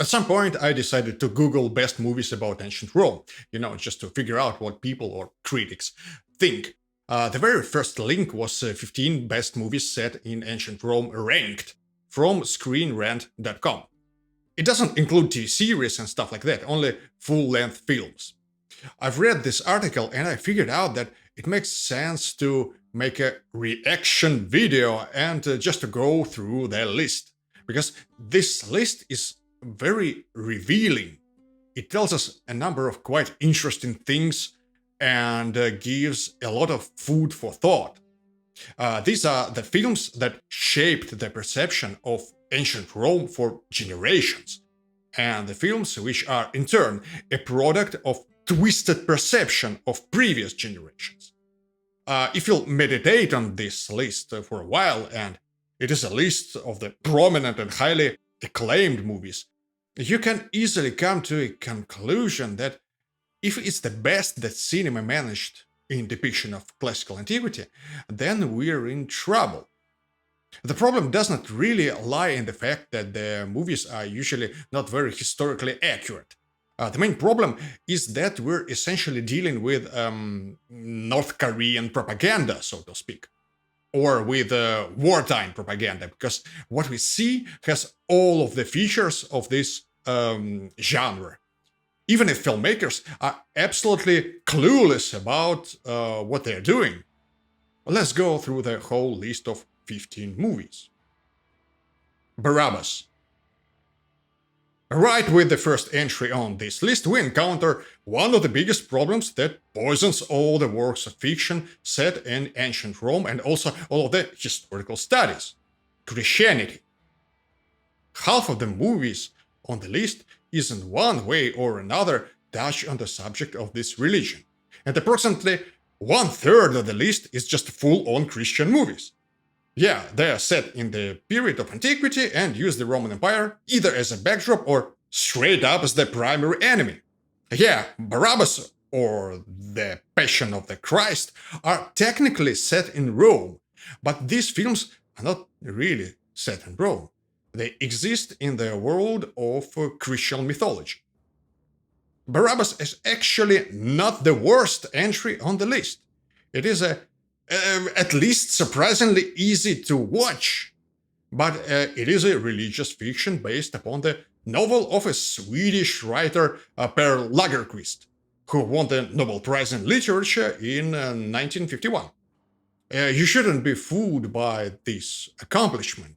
At some point, I decided to Google best movies about ancient Rome, just to figure out what people or critics think. The very first link was 15 best movies set in ancient Rome ranked from screenrant.com. It doesn't include TV series and stuff like that, only full-length films. I've read this article and I figured out that it makes sense to make a reaction video and just to go through the list. Because this list is very revealing. It tells us a number of quite interesting things and gives a lot of food for thought. These are the films that shaped the perception of ancient Rome for generations, and the films which are in turn a product of twisted perception of previous generations. If you'll meditate on this list for a while, and it is a list of the prominent and highly acclaimed movies, you can easily come to a conclusion that if it's the best that cinema managed in depiction of classical antiquity, then we're in trouble. The problem does not really lie in the fact that the movies are usually not very historically accurate. The main problem is that we're essentially dealing with North Korean propaganda, so to speak, or with wartime propaganda, because what we see has all of the features of this genre. Even if filmmakers are absolutely clueless about what they're doing. Let's go through the whole list of 15 movies. Barabbas. Right with the first entry on this list, we encounter one of the biggest problems that poisons all the works of fiction set in ancient Rome and also all of the historical studies: Christianity. Half of the movies on the list is in one way or another touch on the subject of this religion, and approximately 1/3 of the list is just full-on Christian movies. Yeah, they are set in the period of antiquity and use the Roman Empire either as a backdrop or straight up as the primary enemy. Yeah, Barabbas or the Passion of the Christ are technically set in Rome, but these films are not really set in Rome. They exist in the world of Christian mythology. Barabbas is actually not the worst entry on the list. It is at least surprisingly easy to watch, but it is a religious fiction based upon the novel of a Swedish writer, Per Lagerkvist, who won the Nobel Prize in Literature in 1951. You shouldn't be fooled by this accomplishment.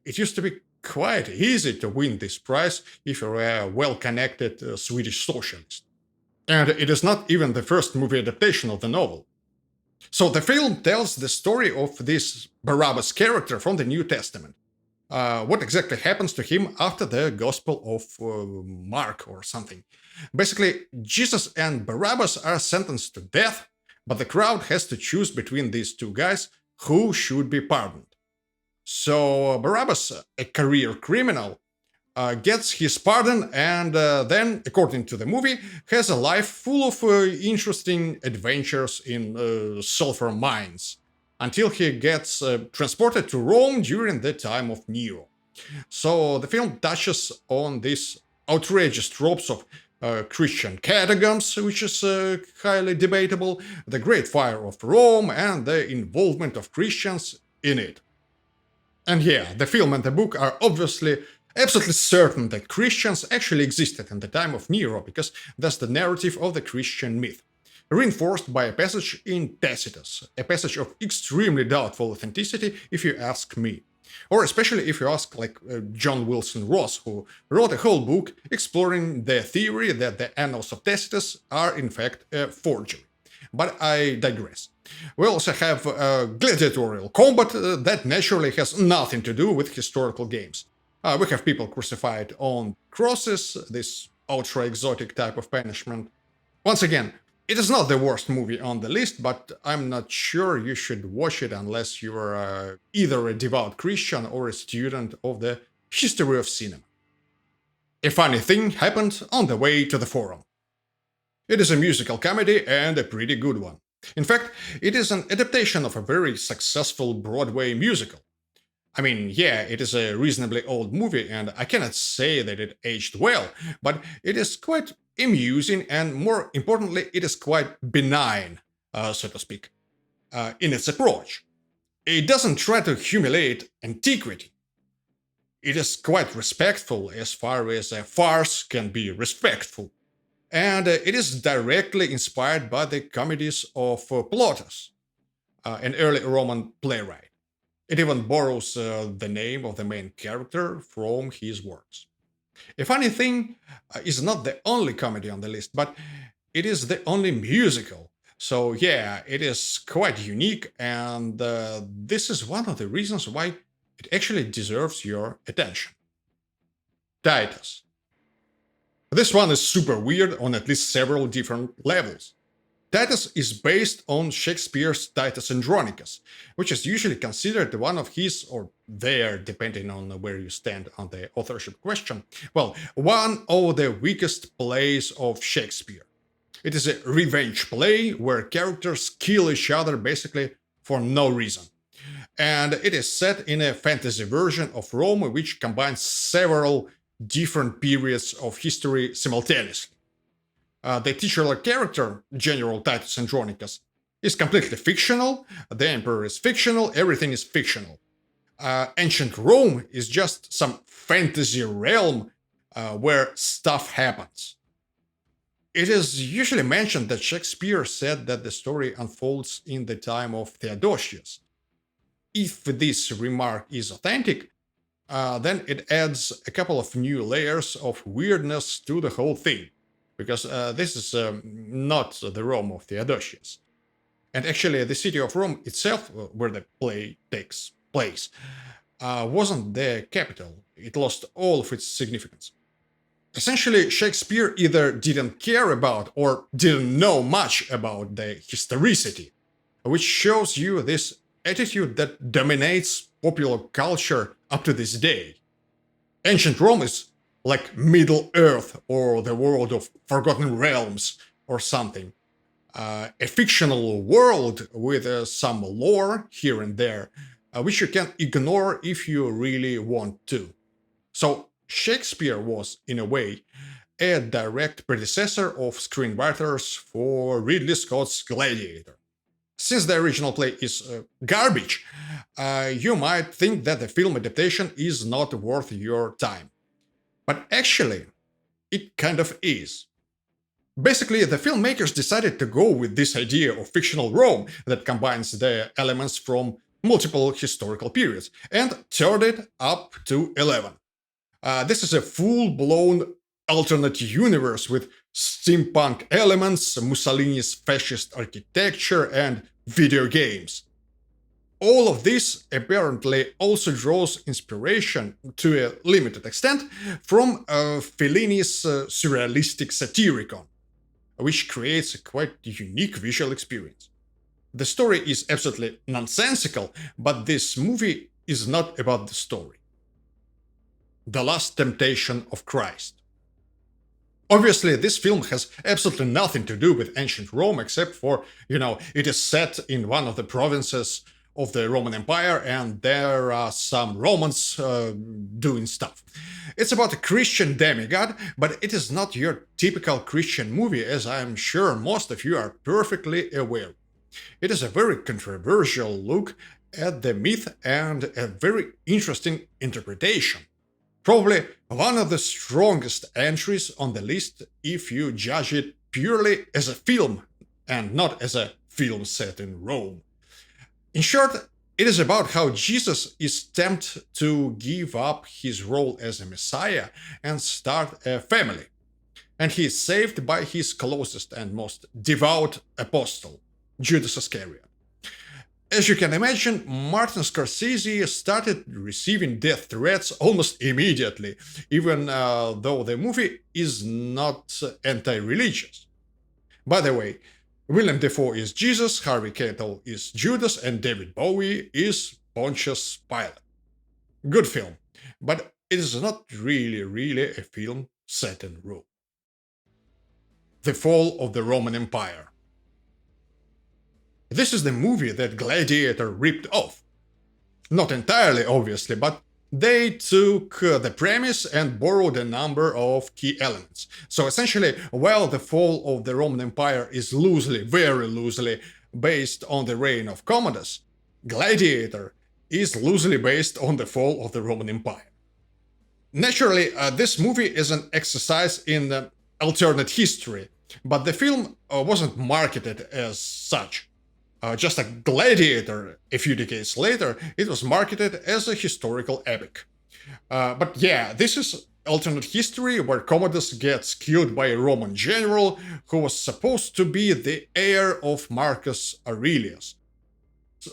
It used to be quite easy to win this prize if you're a well-connected Swedish socialist. And it is not even the first movie adaptation of the novel. So the film tells the story of this Barabbas character from the New Testament. What exactly happens to him after the Gospel of Mark or something. Basically, Jesus and Barabbas are sentenced to death, but the crowd has to choose between these two guys who should be pardoned. So Barabbas, a career criminal, gets his pardon and then, according to the movie, has a life full of interesting adventures in sulfur mines until he gets transported to Rome during the time of Nero. So the film touches on these outrageous tropes of Christian catacombs, which is highly debatable, the Great Fire of Rome, and the involvement of Christians in it. And yeah, the film and the book are obviously absolutely certain that Christians actually existed in the time of Nero, because that's the narrative of the Christian myth, reinforced by a passage in Tacitus, a passage of extremely doubtful authenticity if you ask me. Or especially if you ask John Wilson Ross, who wrote a whole book exploring the theory that the Annals of Tacitus are in fact a forgery. But I digress. We also have gladiatorial combat that naturally has nothing to do with historical games. We have people crucified on crosses, this ultra-exotic type of punishment. Once again, it is not the worst movie on the list, but I'm not sure you should watch it unless you're either a devout Christian or a student of the history of cinema. A funny thing happened on the way to the forum. It is a musical comedy and a pretty good one. In fact, it is an adaptation of a very successful Broadway musical. I mean, yeah, it is a reasonably old movie, and I cannot say that it aged well, but it is quite amusing, and more importantly, it is quite benign, so to speak, in its approach. It doesn't try to humiliate antiquity. It is quite respectful as far as a farce can be respectful. And it is directly inspired by the comedies of Plautus, an early Roman playwright. It even borrows the name of the main character from his works. A funny thing is not the only comedy on the list, but it is the only musical. So, yeah, it is quite unique, and this is one of the reasons why it actually deserves your attention. Titus. This one is super weird on at least several different levels. Titus is based on Shakespeare's Titus Andronicus, which is usually considered one of his, or their, depending on where you stand on the authorship question, well, one of the weakest plays of Shakespeare. It is a revenge play where characters kill each other basically for no reason. And it is set in a fantasy version of Rome which combines several different periods of history simultaneously. The titular character, General Titus Andronicus, is completely fictional, the emperor is fictional, everything is fictional. Ancient Rome is just some fantasy realm where stuff happens. It is usually mentioned that Shakespeare said that the story unfolds in the time of Theodosius. If this remark is authentic, then it adds a couple of new layers of weirdness to the whole thing, because this is not the Rome of Theodosius. And actually, the city of Rome itself, where the play takes place, wasn't the capital. It lost all of its significance. Essentially, Shakespeare either didn't care about or didn't know much about the historicity, which shows you this attitude that dominates popular culture up to this day. Ancient Rome is like Middle Earth or the world of Forgotten Realms or something. A fictional world with some lore here and there, which you can ignore if you really want to. So, Shakespeare was, in a way, a direct predecessor of screenwriters for Ridley Scott's Gladiator. Since the original play is garbage, you might think that the film adaptation is not worth your time. But actually, it kind of is. Basically, the filmmakers decided to go with this idea of fictional Rome that combines the elements from multiple historical periods and turned it up to 11. This is a full-blown alternate universe with steampunk elements, Mussolini's fascist architecture, and video games. All of this apparently also draws inspiration, to a limited extent, from Fellini's surrealistic Satyricon, which creates a quite unique visual experience. The story is absolutely nonsensical, but this movie is not about the story. The Last Temptation of Christ. Obviously, this film has absolutely nothing to do with ancient Rome, except for, it is set in one of the provinces of the Roman Empire, and there are some Romans doing stuff. It's about a Christian demigod, but it is not your typical Christian movie, as I'm sure most of you are perfectly aware. It is a very controversial look at the myth and a very interesting interpretation. Probably one of the strongest entries on the list if you judge it purely as a film and not as a film set in Rome. In short, it is about how Jesus is tempted to give up his role as a Messiah and start a family. And he is saved by his closest and most devout apostle, Judas Iscariot. As you can imagine, Martin Scorsese started receiving death threats almost immediately, even though the movie is not anti-religious. By the way, Willem Dafoe is Jesus, Harvey Keitel is Judas, and David Bowie is Pontius Pilate. Good film, but it is not really a film set in Rome. The Fall of the Roman Empire. This is the movie that Gladiator ripped off. Not entirely, obviously, but they took the premise and borrowed a number of key elements. So essentially, while the fall of the Roman Empire is loosely, very loosely, based on the reign of Commodus, Gladiator is loosely based on the fall of the Roman Empire. Naturally, this movie is an exercise in alternate history, but the film wasn't marketed as such. Just like Gladiator, a few decades later, it was marketed as a historical epic. But yeah, this is alternate history where Commodus gets killed by a Roman general who was supposed to be the heir of Marcus Aurelius.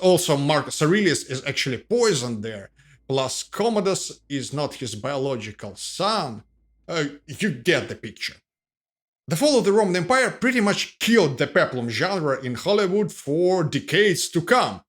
Also, Marcus Aurelius is actually poisoned there, plus Commodus is not his biological son. You get the picture. The fall of the Roman Empire pretty much killed the peplum genre in Hollywood for decades to come.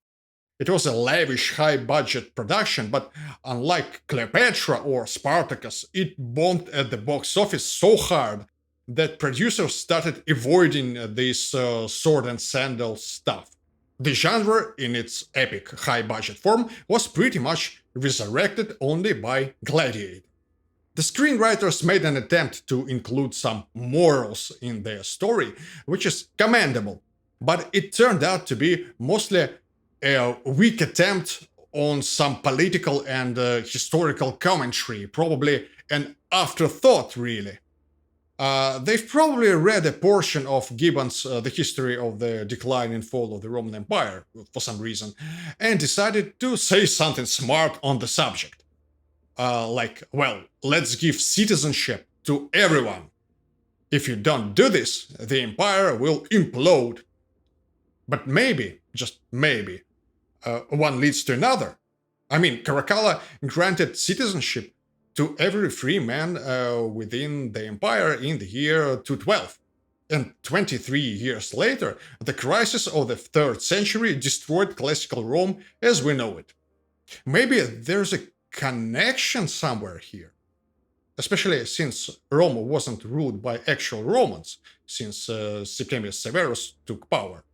It was a lavish, high-budget production, but unlike Cleopatra or Spartacus, it bombed at the box office so hard that producers started avoiding this sword and sandal stuff. The genre, in its epic, high-budget form, was pretty much resurrected only by Gladiator. The screenwriters made an attempt to include some morals in their story, which is commendable, but it turned out to be mostly a weak attempt on some political and historical commentary, probably an afterthought, really. They've probably read a portion of Gibbon's The History of the Decline and Fall of the Roman Empire, for some reason, and decided to say something smart on the subject. Well, let's give citizenship to everyone. If you don't do this, the empire will implode. But maybe, just maybe, one leads to another. I mean, Caracalla granted citizenship to every free man within the empire in the year 212. And 23 years later, the crisis of the 3rd century destroyed classical Rome as we know it. Maybe there's a connection somewhere here, especially since Rome wasn't ruled by actual Romans since Septimius Severus took power.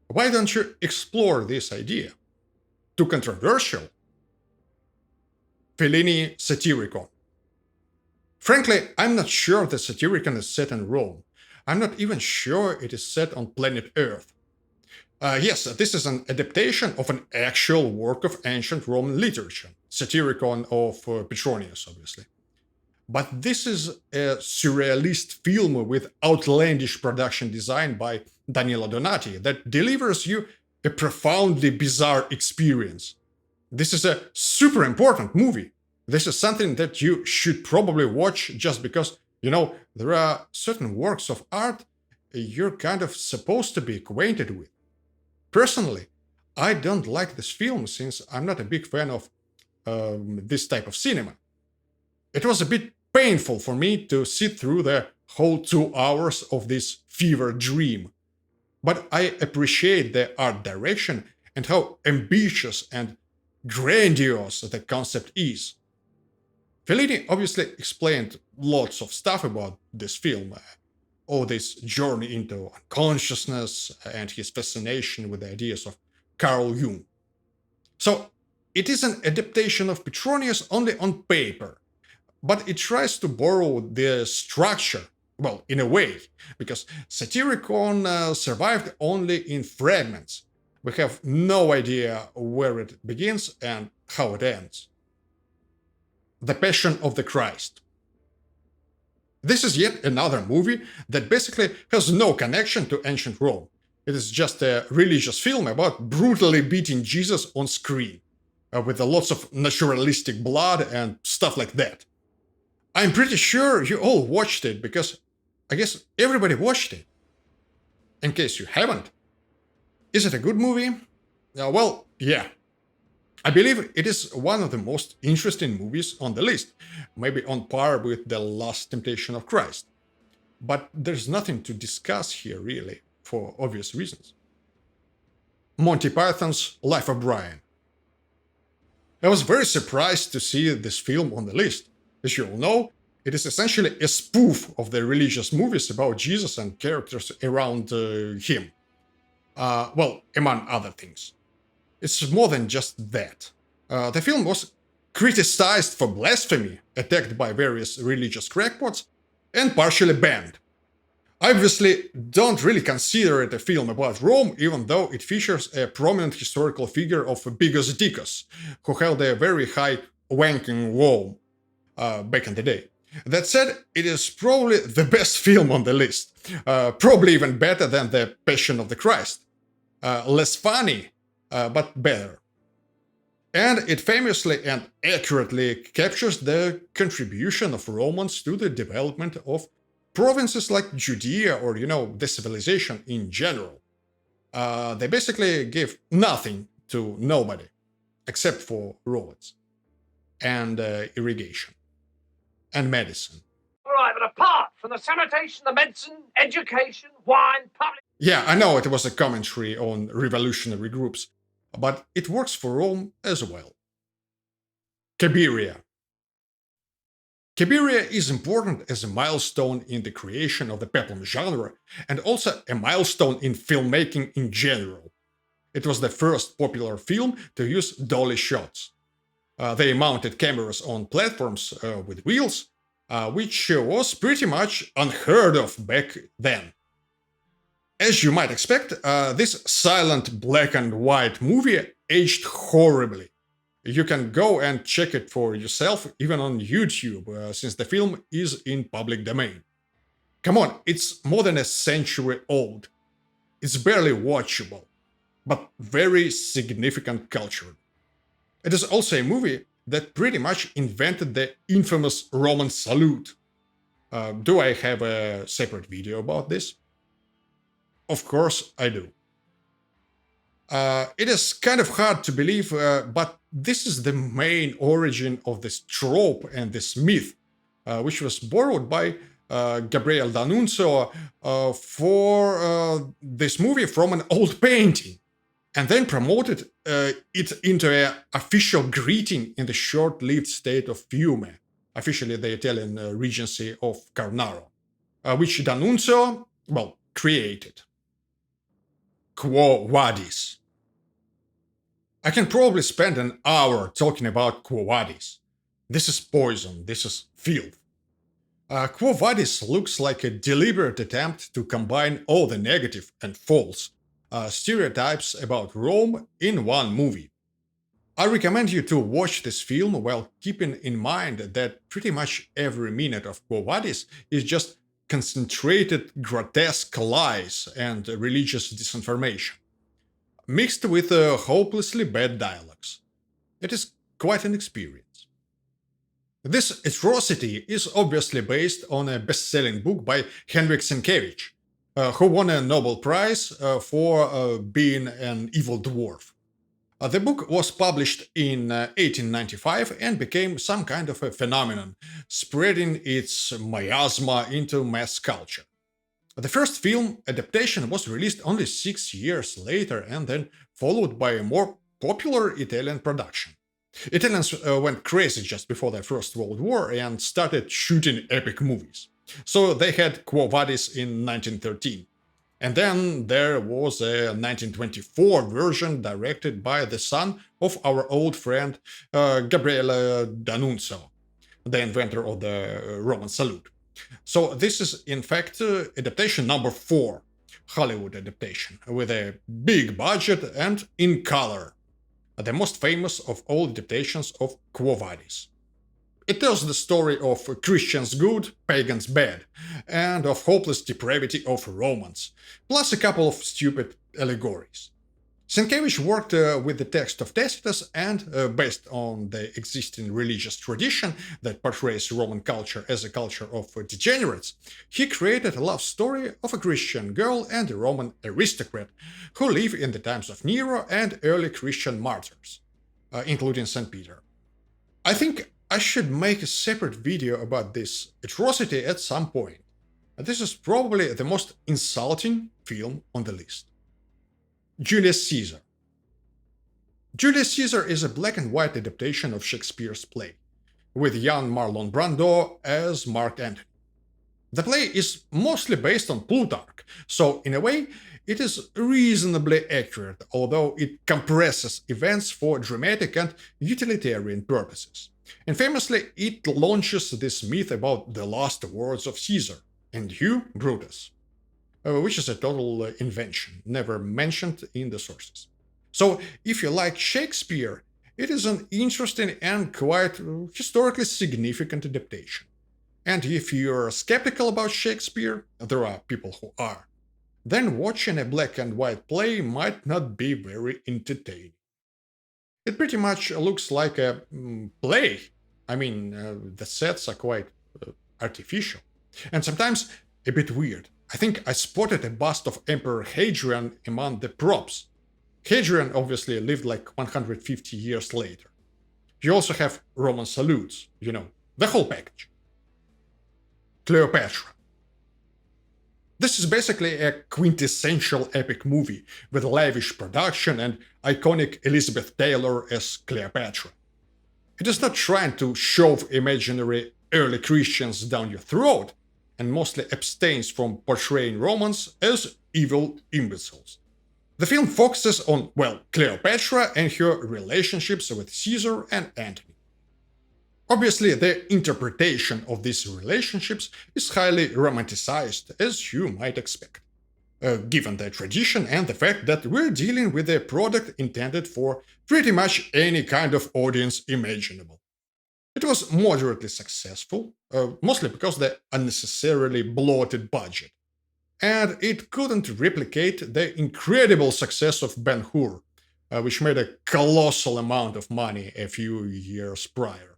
Why don't you explore this idea? Too controversial? Fellini Satyricon. Frankly, I'm not sure the Satyricon is set in Rome. I'm not even sure it is set on planet Earth. Yes, this is an adaptation of an actual work of ancient Roman literature, Satyricon of Petronius, obviously. But this is a surrealist film with outlandish production design by Danilo Donati that delivers you a profoundly bizarre experience. This is a super important movie. This is something that you should probably watch just because, there are certain works of art you're kind of supposed to be acquainted with. Personally, I don't like this film since I'm not a big fan of this type of cinema. It was a bit painful for me to sit through the whole 2 hours of this fever dream. But I appreciate the art direction and how ambitious and grandiose the concept is. Fellini obviously explained lots of stuff about this film, all this journey into unconsciousness and his fascination with the ideas of Carl Jung. So, it is an adaptation of Petronius only on paper, but it tries to borrow the structure, well, in a way, because Satyricon survived only in fragments. We have no idea where it begins and how it ends. The Passion of the Christ. This is yet another movie that basically has no connection to ancient Rome. It is just a religious film about brutally beating Jesus on screen, with lots of naturalistic blood and stuff like that. I'm pretty sure you all watched it because I guess everybody watched it. In case you haven't. Is it a good movie? Well, yeah. I believe it is one of the most interesting movies on the list, maybe on par with The Last Temptation of Christ. But there's nothing to discuss here, really, for obvious reasons. Monty Python's Life of Brian. I was very surprised to see this film on the list. As you all know, it is essentially a spoof of the religious movies about Jesus and characters around him. Well, among other things. It's more than just that. The film was criticized for blasphemy, attacked by various religious crackpots, and partially banned. I obviously don't really consider it a film about Rome, even though it features a prominent historical figure of Bigus Dicus, who held a very high ranking Rome back in the day. That said, it is probably the best film on the list, probably even better than The Passion of the Christ. Less funny, but better. And it famously and accurately captures the contribution of Romans to the development of provinces like Judea or, the civilization in general. They basically gave nothing to nobody, except for roads and irrigation and medicine. All right, but apart from the sanitation, the medicine, education, wine, public... Yeah, I know it was a commentary on revolutionary groups, but it works for Rome as well. Cabiria. Cabiria is important as a milestone in the creation of the peplum genre, and also a milestone in filmmaking in general. It was the first popular film to use dolly shots. They mounted cameras on platforms with wheels, which was pretty much unheard of back then. As you might expect, this silent black and white movie aged horribly. You can go and check it for yourself, even on YouTube, since the film is in public domain. Come on, it's more than a century old. It's barely watchable, but very significant culturally. It is also a movie that pretty much invented the infamous Roman salute. Do I have a separate video about this? Of course I do. It is kind of hard to believe, but this is the main origin of this trope and this myth, which was borrowed by Gabriele D'Annunzio for this movie from an old painting, and then promoted it into an official greeting in the short-lived state of Fiume, officially the Italian regency of Carnaro, which D'Annunzio, created. Quo Vadis. I can probably spend an hour talking about Quo Vadis. This is poison, this is filth. Quo Vadis looks like a deliberate attempt to combine all the negative and false stereotypes about Rome in one movie. I recommend you to watch this film while keeping in mind that pretty much every minute of Quo Vadis is just concentrated grotesque lies and religious disinformation, mixed with hopelessly bad dialogues. It is quite an experience. This atrocity is obviously based on a best-selling book by Henryk Sienkiewicz, who won a Nobel Prize for being an evil dwarf. The book was published in 1895 and became some kind of a phenomenon, spreading its miasma into mass culture. The first film adaptation was released only 6 years later and then followed by a more popular Italian production. Italians went crazy just before the First World War and started shooting epic movies. So they had Quo Vadis in 1913. And then there was a 1924 version directed by the son of our old friend Gabriele D'Annunzio, the inventor of the Roman salute. So this is in fact adaptation number 4, Hollywood adaptation, with a big budget and in color. The most famous of all adaptations of Quo Vadis. It tells the story of Christians good, pagans bad, and of hopeless depravity of Romans, plus a couple of stupid allegories. Sienkiewicz worked with the text of Tacitus and, based on the existing religious tradition that portrays Roman culture as a culture of degenerates, he created a love story of a Christian girl and a Roman aristocrat who live in the times of Nero and early Christian martyrs, including St. Peter. I think I should make a separate video about this atrocity at some point. This is probably the most insulting film on the list. Julius Caesar. Julius Caesar is a black and white adaptation of Shakespeare's play, with young Marlon Brando as Mark Antony. The play is mostly based on Plutarch, so in a way, it is reasonably accurate, although it compresses events for dramatic and utilitarian purposes. And famously, it launches this myth about the last words of Caesar, and you, Brutus, which is a total invention, never mentioned in the sources. So, if you like Shakespeare, it is an interesting and quite historically significant adaptation. And if you're skeptical about Shakespeare, there are people who are, then watching a black and white play might not be very entertaining. It pretty much looks like a play. I mean, the sets are quite artificial, and sometimes a bit weird. I think I spotted a bust of Emperor Hadrian among the props. Hadrian obviously lived like 150 years later. You also have Roman salutes, the whole package. Cleopatra. This is basically a quintessential epic movie with lavish production and iconic Elizabeth Taylor as Cleopatra. It is not trying to shove imaginary early Christians down your throat, and mostly abstains from portraying Romans as evil imbeciles. The film focuses on, Cleopatra and her relationships with Caesar and Antony. Obviously, the interpretation of these relationships is highly romanticized, as you might expect, given the tradition and the fact that we're dealing with a product intended for pretty much any kind of audience imaginable. It was moderately successful, mostly because of the unnecessarily bloated budget. And it couldn't replicate the incredible success of Ben-Hur, which made a colossal amount of money a few years prior.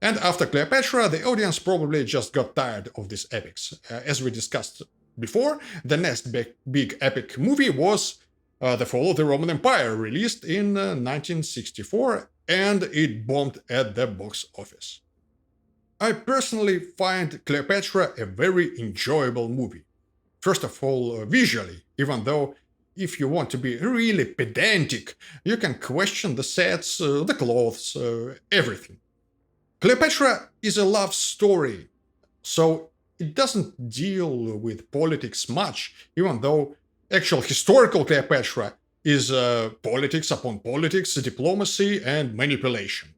And after Cleopatra, the audience probably just got tired of these epics. As we discussed before, the next big epic movie was The Fall of the Roman Empire, released in 1964, and it bombed at the box office. I personally find Cleopatra a very enjoyable movie. First of all, visually, even though if you want to be really pedantic, you can question the sets, the clothes, everything. Cleopatra is a love story, so it doesn't deal with politics much, even though actual historical Cleopatra is politics upon politics, diplomacy, and manipulation.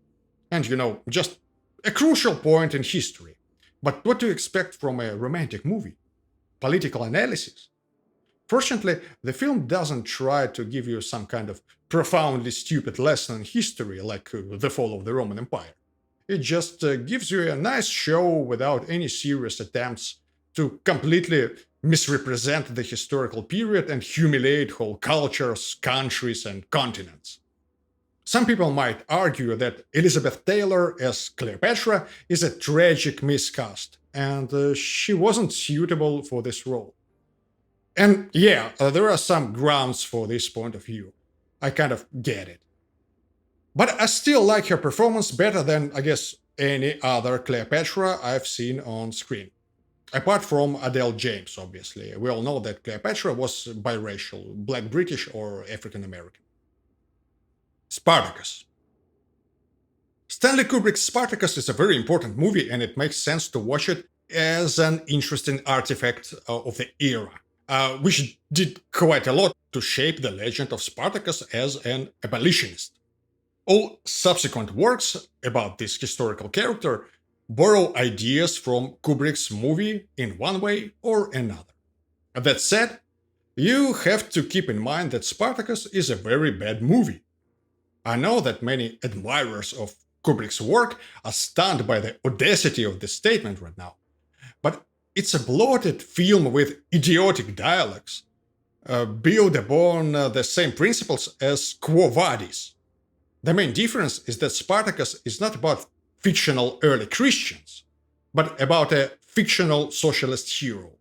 And, just a crucial point in history. But what do you expect from a romantic movie? Political analysis? Fortunately, the film doesn't try to give you some kind of profoundly stupid lesson in history like The Fall of the Roman Empire. It just gives you a nice show without any serious attempts to completely misrepresent the historical period and humiliate whole cultures, countries, and continents. Some people might argue that Elizabeth Taylor as Cleopatra is a tragic miscast, and she wasn't suitable for this role. And yeah, there are some grounds for this point of view. I kind of get it. But I still like her performance better than, I guess, any other Cleopatra I've seen on screen. Apart from Adele James, obviously. We all know that Cleopatra was biracial, black British or African American. Spartacus. Stanley Kubrick's Spartacus is a very important movie, and it makes sense to watch it as an interesting artifact of the era, which did quite a lot to shape the legend of Spartacus as an abolitionist. All subsequent works about this historical character borrow ideas from Kubrick's movie in one way or another. That said, you have to keep in mind that Spartacus is a very bad movie. I know that many admirers of Kubrick's work are stunned by the audacity of this statement right now, but it's a bloated film with idiotic dialogues, built upon the same principles as Quo Vadis. The main difference is that Spartacus is not about fictional early Christians, but about a fictional socialist hero.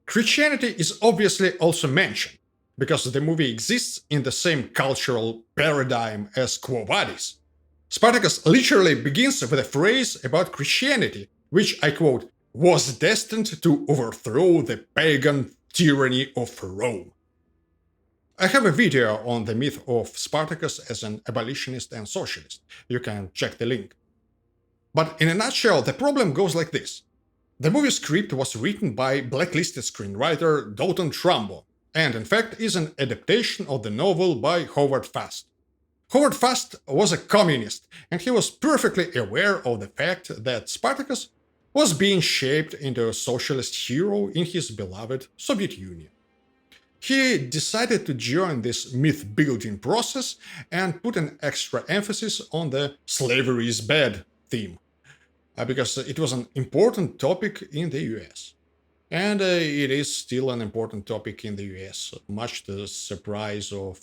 Christianity is obviously also mentioned, because the movie exists in the same cultural paradigm as Quo Vadis. Spartacus literally begins with a phrase about Christianity, which, I quote, was destined to overthrow the pagan tyranny of Rome. I have a video on the myth of Spartacus as an abolitionist and socialist. You can check the link. But in a nutshell, the problem goes like this. The movie script was written by blacklisted screenwriter Dalton Trumbo, and in fact is an adaptation of the novel by Howard Fast. Howard Fast was a communist, and he was perfectly aware of the fact that Spartacus was being shaped into a socialist hero in his beloved Soviet Union. He decided to join this myth-building process and put an extra emphasis on the slavery is bad theme, because it was an important topic in the US. And it is still an important topic in the US, much to the surprise of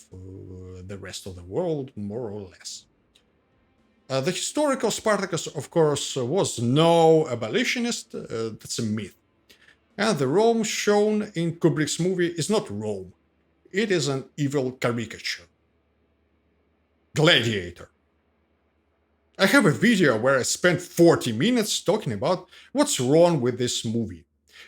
the rest of the world, more or less. The historical Spartacus, of course, was no abolitionist, that's a myth. And the Rome shown in Kubrick's movie is not Rome, it is an evil caricature. Gladiator. I have a video where I spent 40 minutes talking about what's wrong with this movie.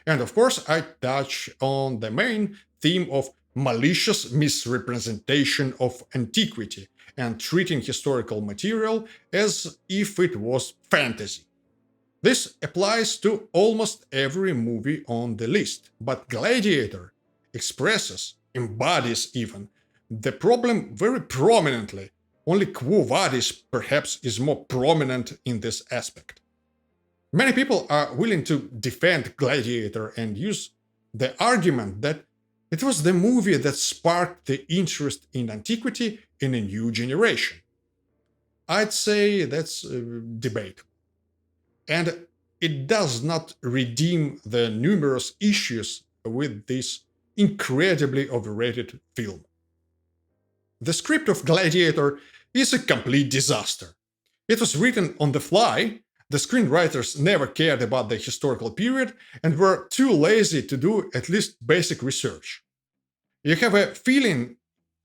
And of course, I touch on the main theme of malicious misrepresentation of antiquity and treating historical material as if it was fantasy. This applies to almost every movie on the list, but Gladiator expresses, embodies even, the problem very prominently. Only Quo Vadis perhaps is more prominent in this aspect. Many people are willing to defend Gladiator and use the argument that it was the movie that sparked the interest in antiquity in a new generation. I'd say that's debatable. And it does not redeem the numerous issues with this incredibly overrated film. The script of Gladiator is a complete disaster. It was written on the fly, the screenwriters never cared about the historical period and were too lazy to do at least basic research. You have a feeling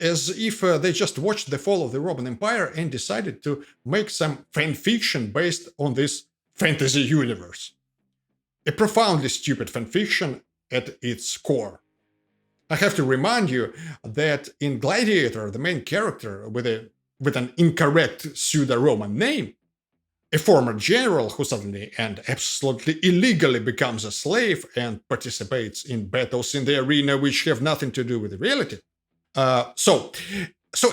as if they just watched the fall of the Roman Empire and decided to make some fan fiction based on this fantasy universe. A profoundly stupid fanfiction at its core. I have to remind you that in Gladiator, the main character with an incorrect pseudo-Roman name, a former general who suddenly and absolutely illegally becomes a slave and participates in battles in the arena which have nothing to do with reality. So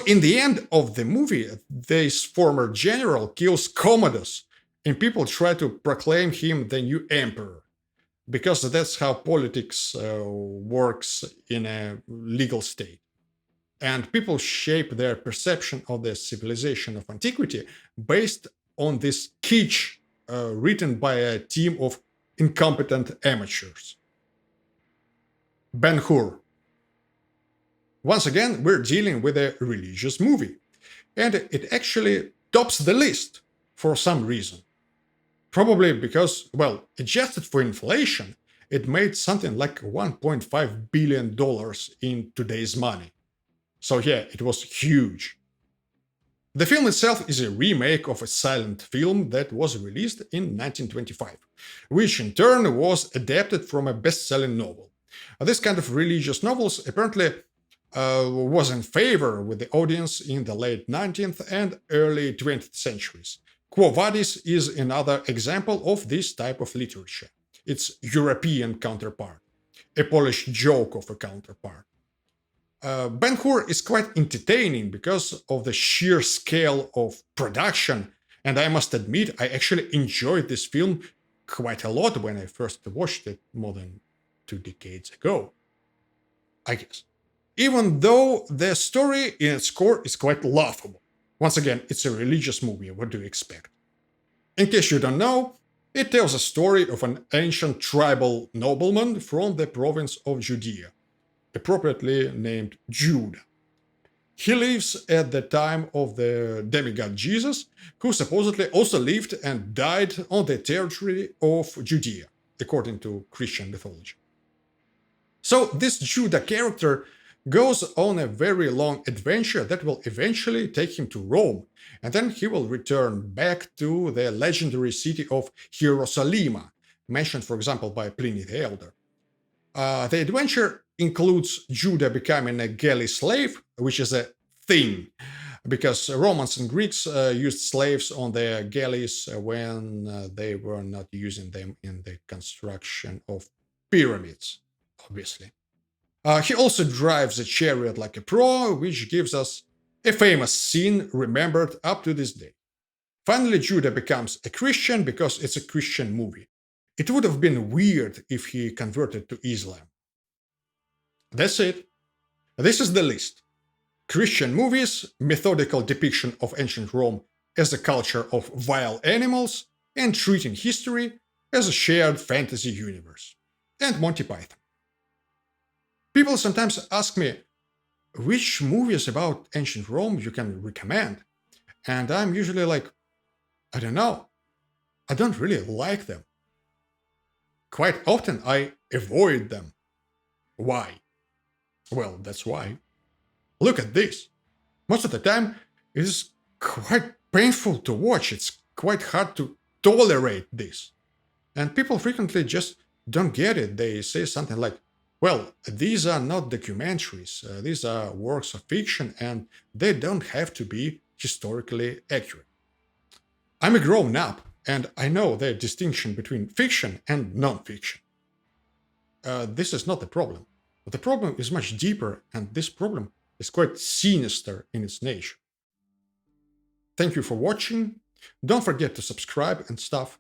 in the end of the movie, this former general kills Commodus, and people try to proclaim him the new emperor, because that's how politics works in a legal state. And people shape their perception of the civilization of antiquity based on this kitsch written by a team of incompetent amateurs. Ben-Hur. Once again, we're dealing with a religious movie, and it actually tops the list for some reason. Probably because, well, adjusted for inflation, it made something like $1.5 billion in today's money. So yeah, it was huge. The film itself is a remake of a silent film that was released in 1925, which in turn was adapted from a best-selling novel. This kind of religious novels apparently was in favor with the audience in the late 19th and early 20th centuries. Quo Vadis is another example of this type of literature. Its European counterpart, a Polish joke of a counterpart. Ben-Hur is quite entertaining because of the sheer scale of production, and I must admit I actually enjoyed this film quite a lot when I first watched it more than 2 decades ago, I guess. Even though the story in its core is quite laughable. Once again, it's a religious movie, what do you expect? In case you don't know, it tells a story of an ancient tribal nobleman from the province of Judea, appropriately named Judah. He lives at the time of the demigod Jesus, who supposedly also lived and died on the territory of Judea, according to Christian mythology. So this Judah character goes on a very long adventure that will eventually take him to Rome, and then he will return back to the legendary city of Hierosalima, mentioned, for example, by Pliny the Elder. The adventure includes Judah becoming a galley slave, which is a thing, because Romans and Greeks used slaves on their galleys when they were not using them in the construction of pyramids, obviously. He also drives a chariot like a pro, which gives us a famous scene remembered up to this day. Finally, Judah becomes a Christian because it's a Christian movie. It would have been weird if he converted to Islam. That's it. This is the list. Christian movies, methodical depiction of ancient Rome as a culture of vile animals, and treating history as a shared fantasy universe. And Monty Python. People sometimes ask me, which movies about ancient Rome you can recommend? And I'm usually like, I don't know. I don't really like them. Quite often I avoid them. Why? Well, that's why. Look at this. Most of the time, it is quite painful to watch. It's quite hard to tolerate this. And people frequently just don't get it. They say something like, well, these are not documentaries. These are works of fiction, and they don't have to be historically accurate. I'm a grown up, and I know the distinction between fiction and non-fiction. This is not the problem. But the problem is much deeper, and this problem is quite sinister in its nature. Thank you for watching. Don't forget to subscribe and stuff.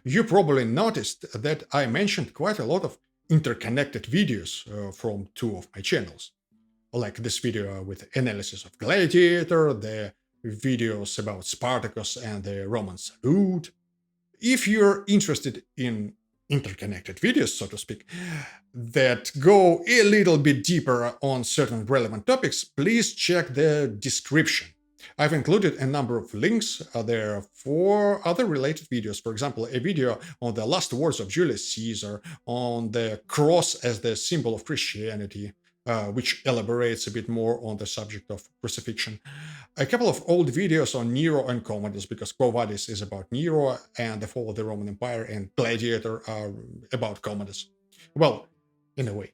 You probably noticed that I mentioned quite a lot of interconnected videos from two of my channels. Like this video with analysis of Gladiator, the videos about Spartacus and the Roman salute. If you're interested in interconnected videos, so to speak, that go a little bit deeper on certain relevant topics, please check the description. I've included a number of links there for other related videos. For example, a video on the last words of Julius Caesar, on the cross as the symbol of Christianity, which elaborates a bit more on the subject of crucifixion. A couple of old videos on Nero and Commodus, because Quo Vadis is about Nero and the fall of the Roman Empire, and Gladiator are about Commodus. Well, in a way.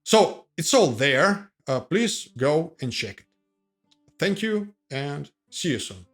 So it's all there. Please go and check it. Thank you, and see you soon.